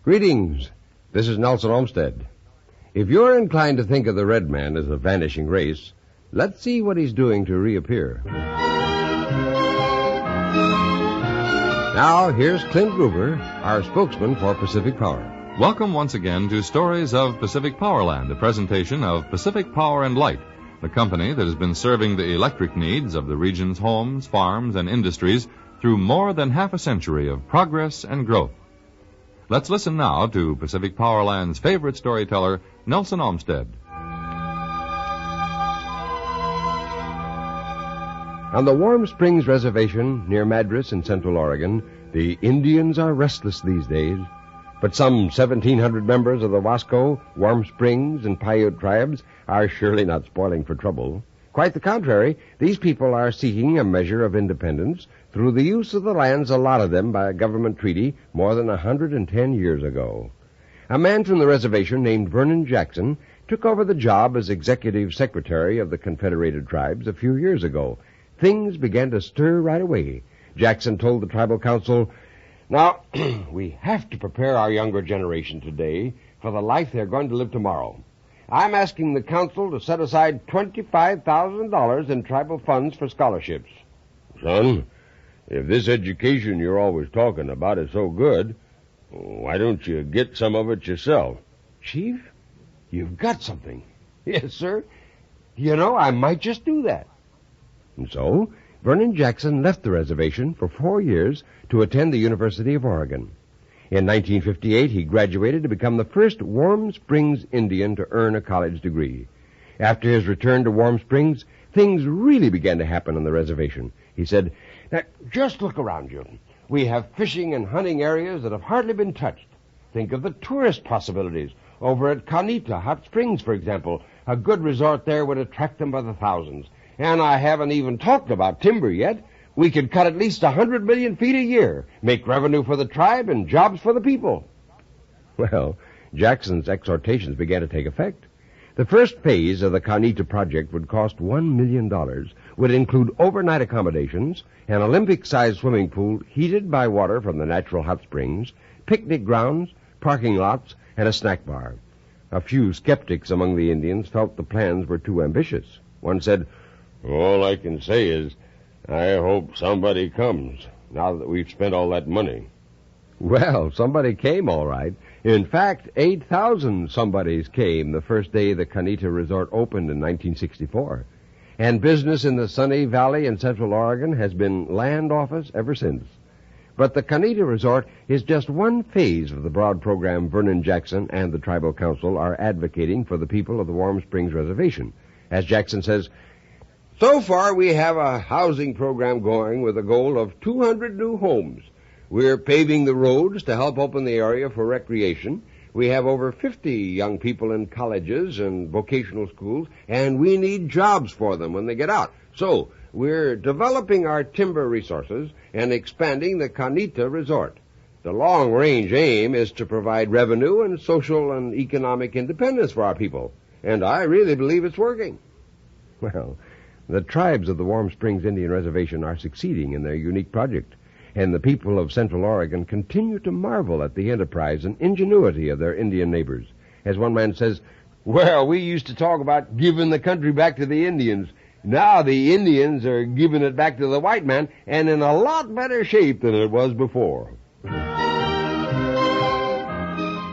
Greetings. This is Nelson Olmsted. If you're inclined to think of the red man as a vanishing race, let's see what he's doing to reappear. Now, here's Clint Gruber, our spokesman for Pacific Power. Welcome once again to Stories of Pacific Powerland, a presentation of Pacific Power and Light, the company that has been serving the electric needs of the region's homes, farms, and industries through more than half a century of progress and growth. Let's listen now to Pacific Powerland's favorite storyteller, Nelson Olmsted. On the Warm Springs Reservation near Madras in Central Oregon, the Indians are restless these days. But some 1,700 members of the Wasco, Warm Springs, and Paiute tribes are surely not spoiling for trouble. Quite the contrary, these people are seeking a measure of independence through the use of the lands allotted them by a government treaty more than 110 years ago. A man from the reservation named Vernon Jackson took over the job as executive secretary of the Confederated Tribes a few years ago. Things began to stir right away. Jackson told the tribal council, "Now, we have to prepare our younger generation today for the life they're going to live tomorrow. I'm asking the council to set aside $25,000 in tribal funds for scholarships." "Son, if this education you're always talking about is so good, why don't you get some of it yourself?" "Chief, you've got something." "Yes, sir. You know, I might just do that." And so, Vernon Jackson left the reservation for 4 years to attend the University of Oregon. In 1958, he graduated to become the first Warm Springs Indian to earn a college degree. After his return to Warm Springs, things really began to happen on the reservation. He said, "Now, just look around you. We have fishing and hunting areas that have hardly been touched. Think of the tourist possibilities. Over at Canita Hot Springs, for example, a good resort there would attract them by the thousands. And I haven't even talked about timber yet. We could cut at least 100 million feet a year, make revenue for the tribe and jobs for the people." Well, Jackson's exhortations began to take effect. The first phase of the Canita project would cost $1 million, would include overnight accommodations, an Olympic-sized swimming pool heated by water from the natural hot springs, picnic grounds, parking lots, and a snack bar. A few skeptics among the Indians felt the plans were too ambitious. One said, "All I can say is, I hope somebody comes, now that we've spent all that money." Well, somebody came, all right. In fact, 8,000 somebodies came the first day the Canita Resort opened in 1964. And business in the Sunny Valley in Central Oregon has been land office ever since. But the Canita Resort is just one phase of the broad program Vernon Jackson and the Tribal Council are advocating for the people of the Warm Springs Reservation. As Jackson says, "So far, we have a housing program going with a goal of 200 new homes. We're paving the roads to help open the area for recreation. We have over 50 young people in colleges and vocational schools, and we need jobs for them when they get out. So, we're developing our timber resources and expanding the Canita Resort. The long-range aim is to provide revenue and social and economic independence for our people, and I really believe it's working." Well, the tribes of the Warm Springs Indian Reservation are succeeding in their unique project, and the people of Central Oregon continue to marvel at the enterprise and ingenuity of their Indian neighbors. As one man says, "Well, we used to talk about giving the country back to the Indians. Now the Indians are giving it back to the white man, and in a lot better shape than it was before."